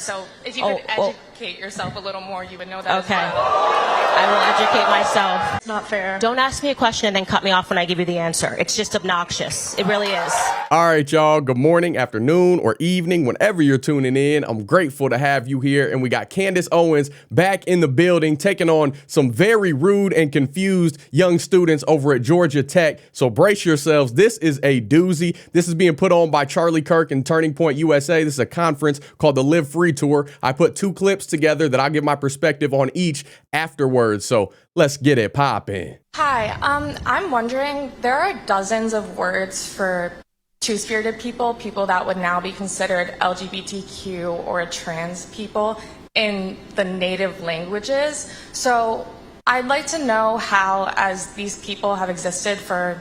So if you could educate yourself a little more, you would know that. Okay. As well. I will educate myself. It's not fair. Don't ask me a question and then cut me off when I give you the answer. It's just obnoxious. It really is. All right, y'all. Good morning, afternoon, or evening, whenever you're tuning in. I'm grateful to have you here. And we got Candace Owens back in the building, taking on some very rude and confused young students over at Georgia Tech. So brace yourselves. This is a doozy. This is being put on by Charlie Kirk and Turning Point USA. This is a conference called the Live Free Tour. I put two clips together that I'll give my perspective on each afterwards. So let's get it popping. Hi, I'm wondering, there are dozens of words for two-spirited people, people that would now be considered LGBTQ or trans people in the native languages. So I'd like to know how, as these people have existed for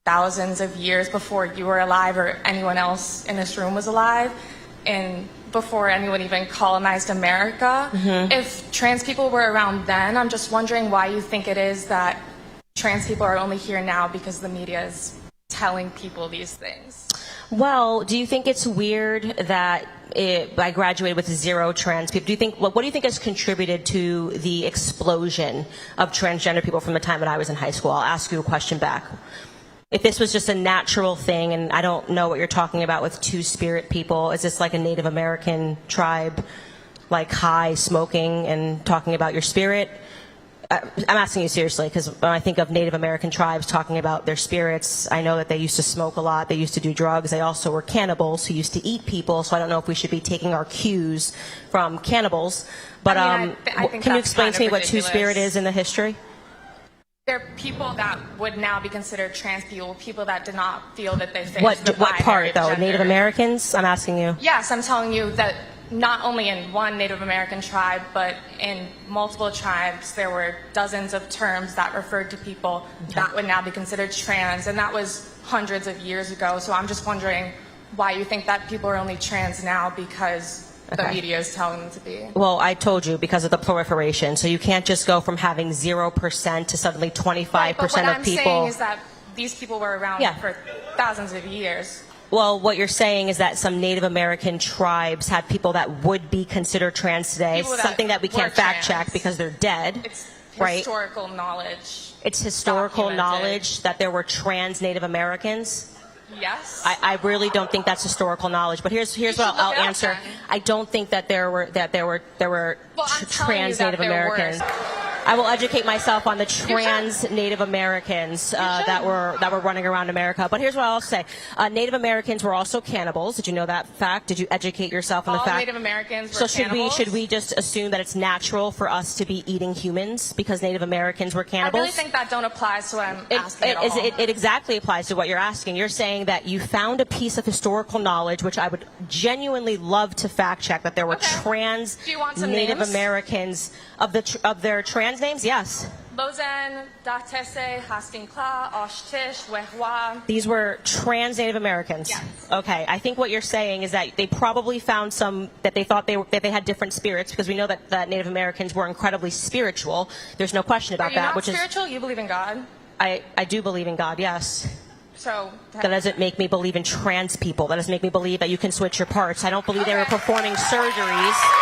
thousands of years before you were alive or anyone else in this room was alive, and before anyone even colonized America, if trans people were around then, I'm just wondering why you think it is that trans people are only here now because the media is telling people these things. Well, do you think it's weird that I graduated with 0 trans people? Do you think, what do you think has contributed to the explosion of transgender people from the time that I was in high school? I'll ask you a question back. If this was just a natural thing, and I don't know what you're talking about with two-spirit people, is this like a Native American tribe, like high, smoking, and talking about your spirit? I'm asking you seriously, because when I think of Native American tribes talking about their spirits, I know that they used to smoke a lot, they used to do drugs, they also were cannibals who used to eat people, so I don't know if we should be taking our cues from cannibals. But I think can you that's explain kind to me of what ridiculous. two-spirit is in the history? There are people that would now be considered trans people, people that did not feel that they fit What the part, binary though? gender. Native Americans? I'm asking you. Yes, I'm telling you that not only in one Native American tribe, but in multiple tribes, there were dozens of terms that referred to people that would now be considered trans, and that was hundreds of years ago. So I'm just wondering why you think that people are only trans now because the media is telling them to be. Well, I told you, because of the proliferation. So you can't just go from having 0% to suddenly 25% Right, but what of I'm people. saying is that these people were around for thousands of years. Well, what you're saying is that some Native American tribes had people that would be considered trans today, People that something that we can't were fact trans. check because they're dead. It's right? historical knowledge. It's historical documented. knowledge that there were trans Native Americans. Yes. I really don't think that's historical knowledge. But here's what I'll look it up answer. then. I don't think that there were Well, I'm telling trans you that Native there Americans. were. I will educate myself on the trans Native Americans that were running around America. But here's what I'll say: Native Americans were also cannibals. Did you know that fact? Did you educate yourself on the All fact? Native Americans were So should cannibals? we just assume that it's natural for us to be eating humans because Native Americans were cannibals? I really think that don't apply to what I'm asking at all. It exactly applies to what you're asking. You're saying that you found a piece of historical knowledge, which I would genuinely love to fact check, that there were trans Do you want some Native names? Americans of their trans names. Yes. Lozen, Datese, Hastinkla, Oshtish, Wehwa. These were trans Native Americans. Yes. Okay. I think what you're saying is that they probably found some that they thought that they had different spirits, because we know that Native Americans were incredibly spiritual. There's no question about Are you that. not Which spiritual? You believe in God? I do believe in God. Yes. So That doesn't make me believe in trans people. That doesn't make me believe that you can switch your parts. I don't believe they were performing surgeries.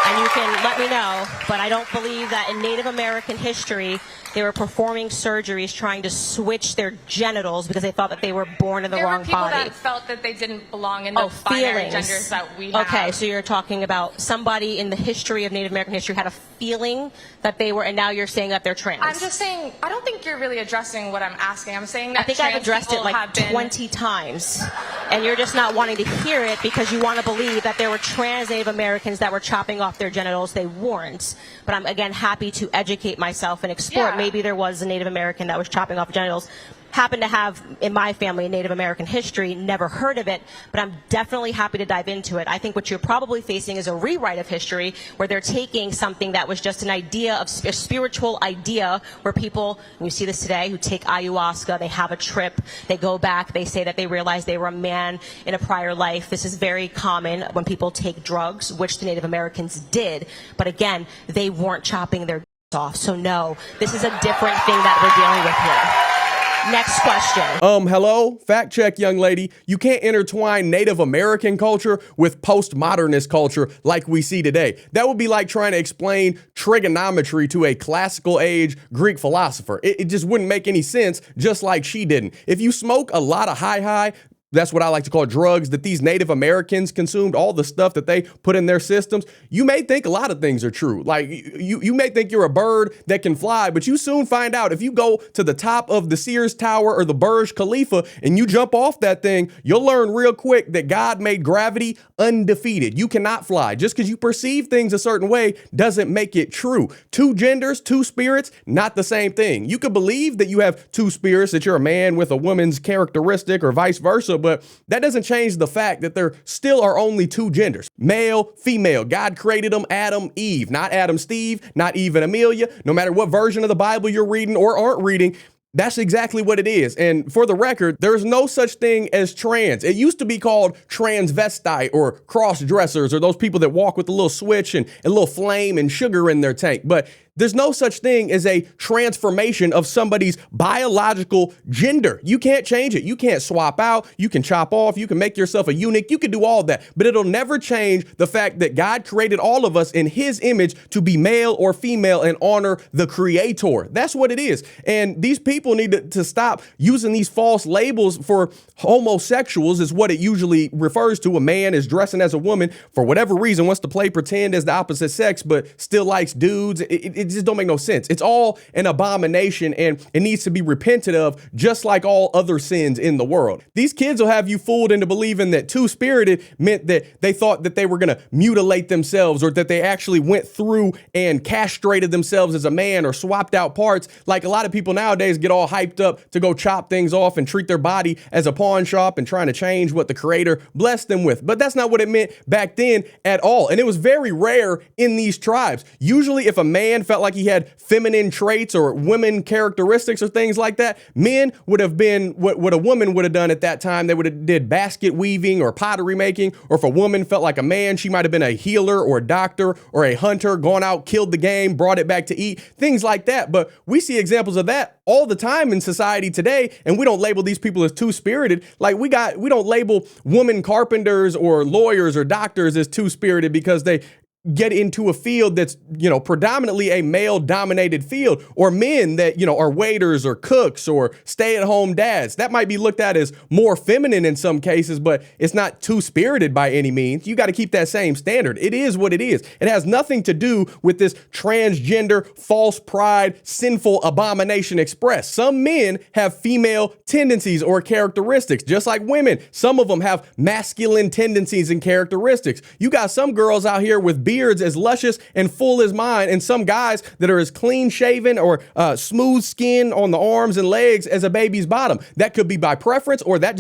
And you can let me know, but I don't believe that in Native American history they were performing surgeries trying to switch their genitals because they thought that they were born in the wrong there were body. people that felt that they didn't belong in the binary genders that we have. Okay, so you're talking about somebody in the history of Native American history had a feeling that they were, and now you're saying that they're trans. I'm just saying, I don't think you're really addressing what I'm asking. I'm saying that I think I've addressed it like 20 times, and you're just not wanting to hear it because you want to believe that there were trans Native Americans that were chopping off their genitals. They weren't. But I'm, again, happy to educate myself and explore. Yeah. Maybe there was a Native American that was chopping off genitals. Happen to have, in my family, a Native American history, never heard of it, but I'm definitely happy to dive into it. I think what you're probably facing is a rewrite of history where they're taking something that was just an idea, of a spiritual idea, where people, and you see this today, who take ayahuasca, they have a trip, they go back, they say that they realize they were a man in a prior life. This is very common when people take drugs, which the Native Americans did, but again, they weren't chopping their off. So no, this is a different thing that we're dealing with here. Next question. Hello? Fact check, young lady. You can't intertwine Native American culture with postmodernist culture like we see today. That would be like trying to explain trigonometry to a classical age Greek philosopher. It just wouldn't make any sense, just like she didn't. If you smoke a lot of high, that's what I like to call drugs that these Native Americans consumed, all the stuff that they put in their systems, you may think a lot of things are true. Like you may think you're a bird that can fly, but you soon find out if you go to the top of the Sears Tower or the Burj Khalifa and you jump off that thing, you'll learn real quick that God made gravity undefeated. You cannot fly. Just because you perceive things a certain way doesn't make it true. Two genders, two spirits, not the same thing. You could believe that you have two spirits, that you're a man with a woman's characteristic or vice versa, but that doesn't change the fact that there still are only two genders, male, female. God created them Adam, Eve, not Adam, Steve, not Eve and Amelia. No matter what version of the Bible you're reading or aren't reading, that's exactly what it is. And for the record, there's no such thing as trans. It used to be called transvestite or cross-dressers or those people that walk with a little switch and a little flame and sugar in their tank. But there's no such thing as a transformation of somebody's biological gender. You can't change it. You can't swap out. You can chop off. You can make yourself a eunuch. You can do all that, but it'll never change the fact that God created all of us in his image to be male or female and honor the creator. That's what it is. And these people need to stop using these false labels for homosexuals is what it usually refers to. A man is dressing as a woman for whatever reason, wants to play pretend as the opposite sex, but still likes dudes. It just don't make no sense. It's all an abomination and it needs to be repented of just like all other sins in the world. These kids will have you fooled into believing that two-spirited meant that they thought that they were going to mutilate themselves or that they actually went through and castrated themselves as a man or swapped out parts. Like a lot of people nowadays get all hyped up to go chop things off and treat their body as a pawn shop and trying to change what the creator blessed them with. But that's not what it meant back then at all. And it was very rare in these tribes. Usually if a man felt like he had feminine traits or women characteristics or things like that, men would have been what a woman would have done at that time. They would have did basket weaving or pottery making. Or if a woman felt like a man, she might have been a healer or a doctor or a hunter, gone out, killed the game, brought it back to eat, things like that. But we see examples of that all the time in society today, and we don't label these people as two-spirited. Like we don't label women carpenters or lawyers or doctors as two-spirited because they get into a field that's, predominantly a male dominated field, or men that, are waiters or cooks or stay at home dads. That might be looked at as more feminine in some cases, but it's not two-spirited by any means. You got to keep that same standard. It is what it is. It has nothing to do with this transgender, false pride, sinful abomination expressed. Some men have female tendencies or characteristics, just like women. Some of them have masculine tendencies and characteristics. You got some girls out here with beards as luscious and full as mine, and some guys that are as clean shaven or smooth skin on the arms and legs as a baby's bottom. That could be by preference, or that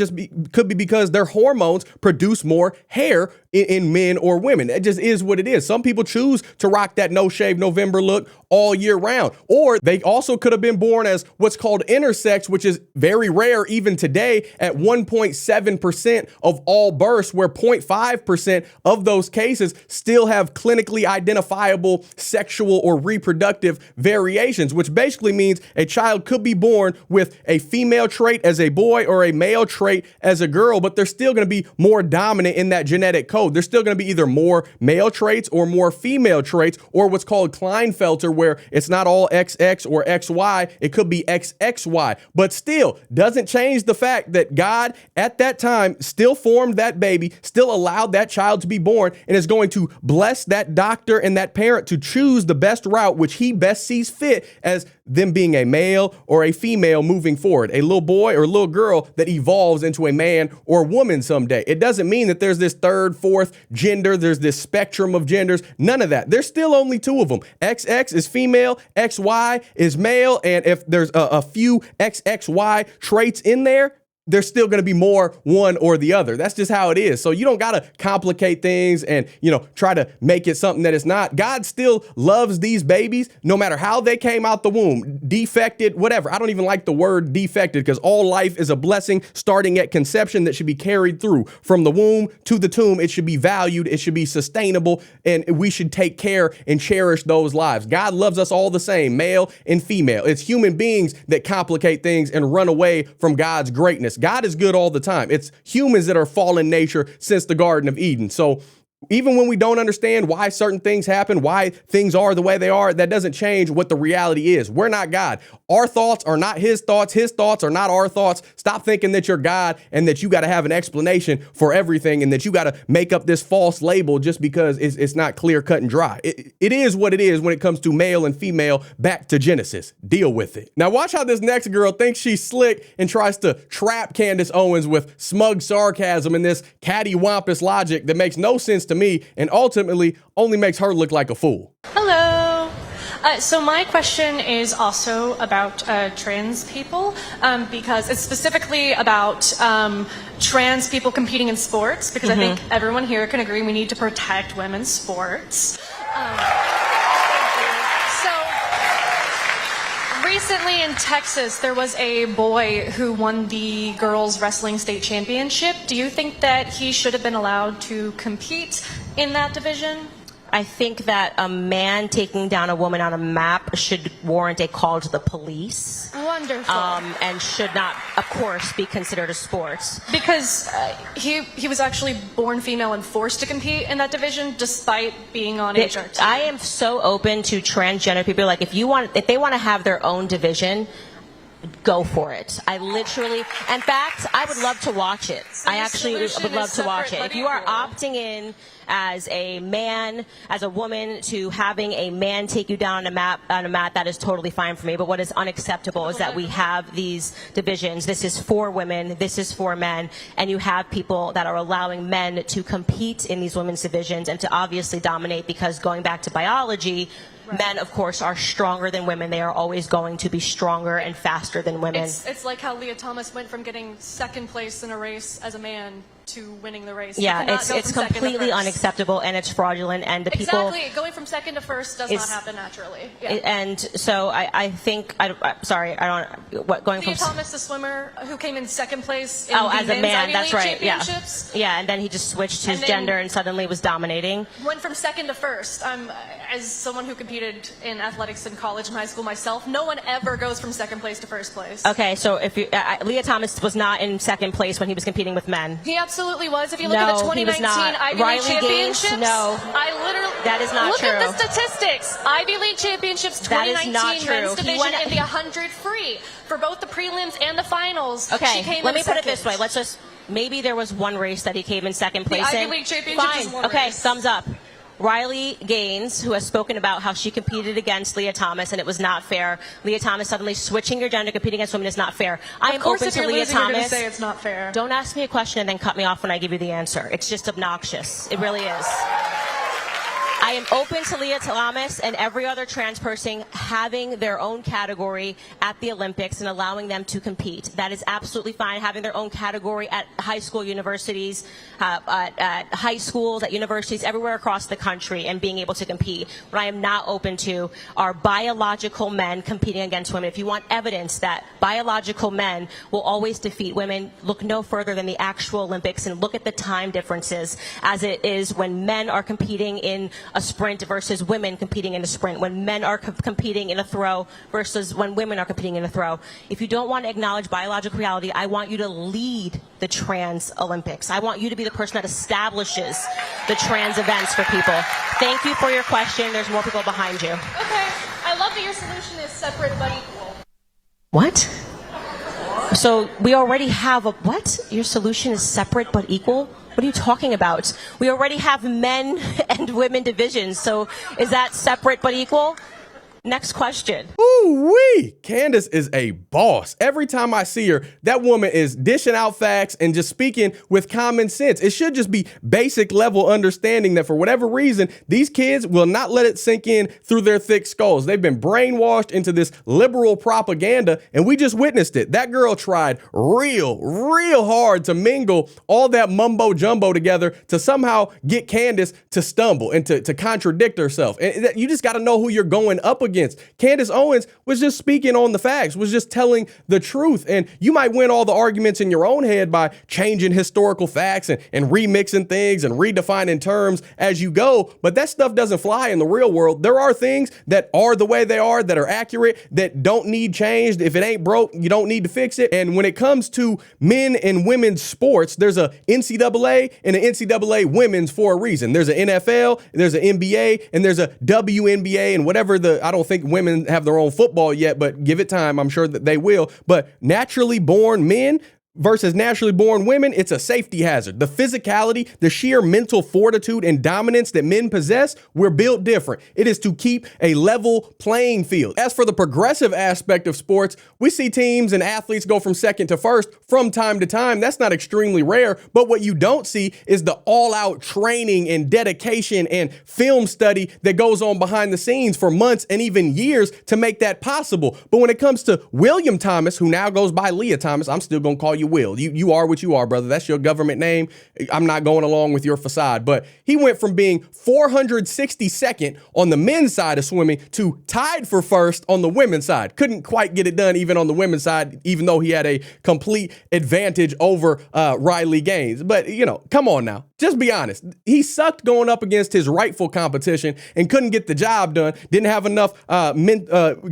could be because their hormones produce more hair in men or women. It just is what it is. Some people choose to rock that no shave November look all year round, or they also could have been born as what's called intersex, which is very rare even today at 1.7% of all births, where 0.5% of those cases still have clinically identifiable sexual or reproductive variations, which basically means a child could be born with a female trait as a boy or a male trait as a girl, but they're still going to be more dominant in that genetic code. There's still going to be either more male traits or more female traits, or what's called Klinefelter, where it's not all XX or XY, it could be XXY, but still doesn't change the fact that God at that time still formed that baby, still allowed that child to be born, and is going to bless that doctor and that parent to choose the best route, which he best sees fit as them being a male or a female moving forward, a little boy or little girl that evolves into a man or woman someday. It doesn't mean that there's this third, fourth gender, there's this spectrum of genders, none of that. There's still only two of them. XX is female, XY is male, and if there's a few XXY traits in there, there's still going to be more one or the other. That's just how it is. So you don't got to complicate things and, try to make it something that it's not. God still loves these babies no matter how they came out the womb, defected, whatever. I don't even like the word defected because all life is a blessing starting at conception that should be carried through from the womb to the tomb. It should be valued. It should be sustainable, and we should take care and cherish those lives. God loves us all the same, male and female. It's human beings that complicate things and run away from God's greatness. God is good all the time. It's humans that are fallen nature since the Garden of Eden. So even when we don't understand why certain things happen, why things are the way they are, that doesn't change what the reality is. We're not God. Our thoughts are not his thoughts. His thoughts are not our thoughts. Stop thinking that you're God and that you got to have an explanation for everything and that you got to make up this false label just because it's not clear, cut, and dry. It is what it is when it comes to male and female. Back to Genesis. Deal with it. Now watch how this next girl thinks she's slick and tries to trap Candace Owens with smug sarcasm and this cattywampus logic that makes no sense to me and ultimately only makes her look like a fool. Hello. So my question is also about trans people because it's specifically about trans people competing in sports because I think everyone here can agree we need to protect women's sports. So recently in Texas, there was a boy who won the girls wrestling state championship. Do you think that he should have been allowed to compete in that division? I think that a man taking down a woman on a map should warrant a call to the police. Wonderful. And should not, of course, be considered a sport. Because he was actually born female and forced to compete in that division despite being on HRT. I am so open to transgender people. Like, if they want to have their own division, go for it. I literally, in fact, I would love to watch it. So I actually would love to watch it. If you are opting in as a man, as a woman, to having a man take you down on a mat, that is totally fine for me. But what is unacceptable is that we have these divisions. This is for women, this is for men, and you have people that are allowing men to compete in these women's divisions and to obviously dominate because going back to biology, men, of course, are stronger than women. They are always going to be stronger and faster than women. It's like how Leah Thomas went from getting second place in a race as a man to winning the race. Yeah, it's completely unacceptable and it's fraudulent. And the people exactly going from second to first does not happen naturally. Yeah. And so I think Leah Thomas, the swimmer who came in second place in the as a man, that's right. Yeah, championships. yeah, and then he just switched his gender and suddenly was dominating. Went from second to first. As someone who competed in athletics in college and high school myself, no one ever goes from second place to first place. Okay, so if you, Leah Thomas was not in second place when he was competing with men. He absolutely was. If you look at the 2019 Ivy League championships, I literally that is not look true. At the statistics. Ivy League championships 2019 men's division in the 100 free for both the prelims and the finals. Okay, let me put it this way. Let's just maybe there was one race that he came in second place the in. Ivy League championships Fine. is one Okay, race. thumbs up. Riley Gaines, who has spoken about how she competed against Leah Thomas and it was not fair. Leah Thomas suddenly switching your gender, competing against women is not fair. I am open to Leah Thomas. You're going to say it's not fair. Don't ask me a question and then cut me off when I give you the answer. It's just obnoxious. It really is. I am open to Leah Thomas and every other trans person having their own category at the Olympics and allowing them to compete. That is absolutely fine. Having their own category at high school universities, at high schools, at universities, everywhere across the country and being able to compete. What I am not open to are biological men competing against women. If you want evidence that biological men will always defeat women, look no further than the actual Olympics and look at the time differences as it is when men are competing in a sprint versus women competing in a sprint, when men are competing in a throw versus when women are competing in a throw. If you don't want to acknowledge biological reality, I want you to lead the trans Olympics. I want you to be the person that establishes the trans events for people. Thank you for your question. There's more people behind you. Okay. I love that your solution is separate but equal. What? So we already have a what? Your solution is separate but equal? What are you talking about? We already have men and women divisions. So is that separate but equal? Next question. Ooh-wee. Candace is a boss. Every time I see her, that woman is dishing out facts and just speaking with common sense. It should just be basic level understanding that for whatever reason, these kids will not let it sink in through their thick skulls. They've been brainwashed into this liberal propaganda, and we just witnessed it. That girl tried real hard to mingle all that mumbo jumbo together to somehow get Candace to stumble and to contradict herself. And you just got to know who you're going up against. Candace Owens was just speaking on the facts, was just telling the truth. And you might win all the arguments in your own head by changing historical facts and remixing things and redefining terms as you go. But that stuff doesn't fly in the real world. There are things that are the way they are, that are accurate, that don't need changed. If it ain't broke, you don't need to fix it. And when it comes to men and women's sports, there's a NCAA and an NCAA women's for a reason. There's an NFL, there's an NBA, and there's a WNBA, and whatever I don't think women have their own football yet, but give it time. I'm sure that they will. But naturally born men versus naturally born women, it's a safety hazard. The physicality, the sheer mental fortitude and dominance that men possess, we're built different. It is to keep a level playing field. As for the progressive aspect of sports, we see teams and athletes go from second to first from time to time. That's not extremely rare, but what you don't see is the all-out training and dedication and film study that goes on behind the scenes for months and even years to make that possible. But when it comes to William Thomas, who now goes by Leah Thomas, I'm still going to call you Will. You are what you are, brother. That's your government name. I'm not going along with your facade. But he went from being 462nd on the men's side of swimming to tied for first on the women's side. Couldn't quite get it done even on the women's side, even though he had a complete advantage over Riley Gaines. But, come on now. Just be honest. He sucked going up against his rightful competition and couldn't get the job done. Didn't have enough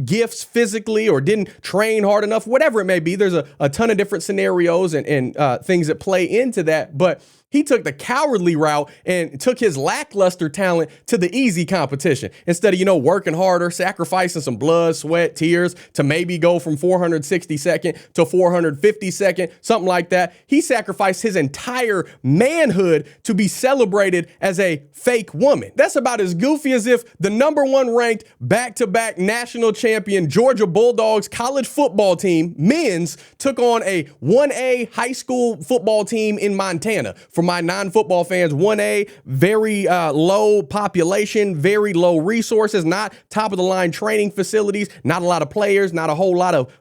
gifts physically or didn't train hard enough, whatever it may be. There's a ton of different scenarios and things that play into that. But he took the cowardly route and took his lackluster talent to the easy competition. Instead of, working harder, sacrificing some blood, sweat, tears to maybe go from 462nd to 452nd, something like that. He sacrificed his entire manhood to be celebrated as a fake woman. That's about as goofy as if the #1 ranked back-to-back national champion Georgia Bulldogs college football team, men's, took on a 1A high school football team in Montana. For my non-football fans, 1A, very low population, very low resources, not top-of-the-line training facilities, not a lot of players, not a whole lot of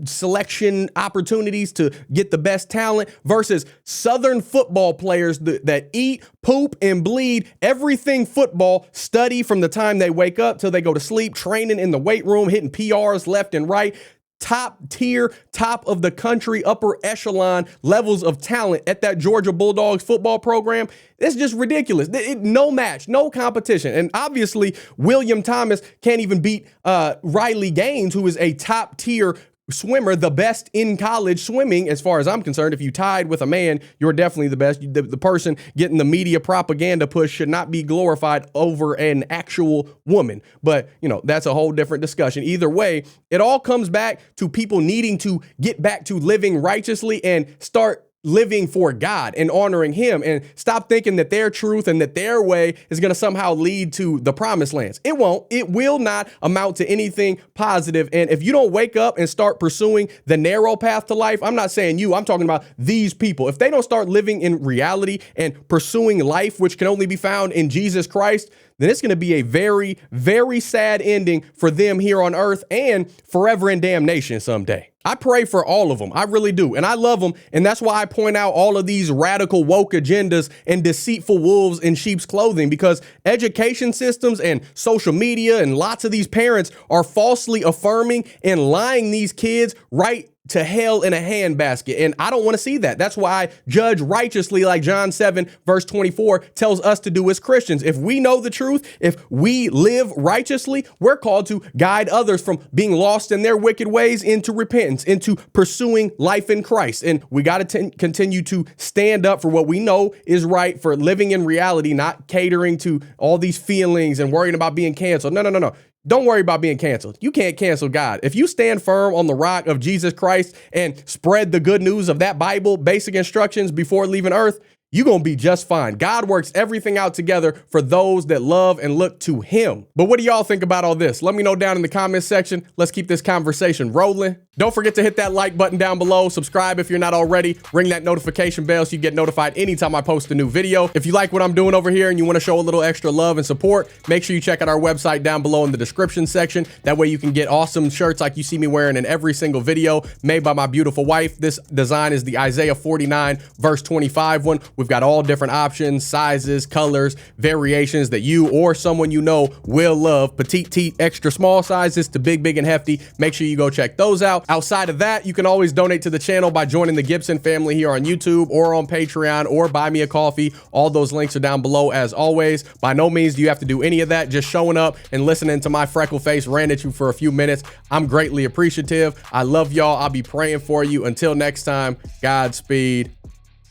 selection opportunities to get the best talent, versus Southern football players that eat, poop, and bleed everything football, study from the time they wake up till they go to sleep, training in the weight room, hitting PRs left and right. Top tier, top of the country, upper echelon levels of talent at that Georgia Bulldogs football program. It's just ridiculous. No match, no competition. And obviously, William Thomas can't even beat Riley Gaines, who is a top tier swimmer, the best in college swimming, as far as I'm concerned. If you tied with a man, you're definitely the best. The person getting the media propaganda push should not be glorified over an actual woman. But, that's a whole different discussion. Either way, it all comes back to people needing to get back to living righteously and start living for God and honoring him, and stop thinking that their truth and that their way is going to somehow lead to the promised lands. It won't. It will not amount to anything positive. And if you don't wake up and start pursuing the narrow path to life, I'm not saying you, I'm talking about these people. If they don't start living in reality and pursuing life, which can only be found in Jesus Christ, then it's going to be a very, very sad ending for them here on earth and forever in damnation someday. I pray for all of them. I really do. And I love them. And that's why I point out all of these radical woke agendas and deceitful wolves in sheep's clothing, because education systems and social media and lots of these parents are falsely affirming and lying these kids right to hell in a handbasket. And I don't want to see that. That's why I judge righteously, like John 7 verse 24 tells us to do as Christians. If we know the truth, if we live righteously, we're called to guide others from being lost in their wicked ways into repentance, into pursuing life in Christ. And we got to continue to stand up for what we know is right, for living in reality, not catering to all these feelings and worrying about being canceled. No. Don't worry about being canceled. You can't cancel God. If you stand firm on the rock of Jesus Christ and spread the good news of that Bible, basic instructions before leaving earth, you're going to be just fine. God works everything out together for those that love and look to him. But what do y'all think about all this? Let me know down in the comments section. Let's keep this conversation rolling. Don't forget to hit that like button down below. Subscribe if you're not already. Ring that notification bell so you get notified anytime I post a new video. If you like what I'm doing over here and you want to show a little extra love and support, make sure you check out our website down below in the description section. That way you can get awesome shirts like you see me wearing in every single video, made by my beautiful wife. This design is the Isaiah 49 verse 25 one. We've got all different options, sizes, colors, variations that you or someone you know will love. Petite, extra small sizes to big and hefty. Make sure you go check those out. Outside of that, you can always donate to the channel by joining the Gibson family here on YouTube or on Patreon or buy me a coffee. All those links are down below as always. By no means do you have to do any of that. Just showing up and listening to my freckle face rant at you for a few minutes. I'm greatly appreciative. I love y'all. I'll be praying for you. Until next time, Godspeed.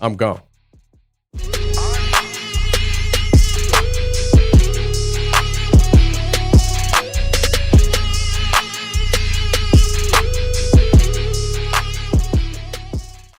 I'm gone.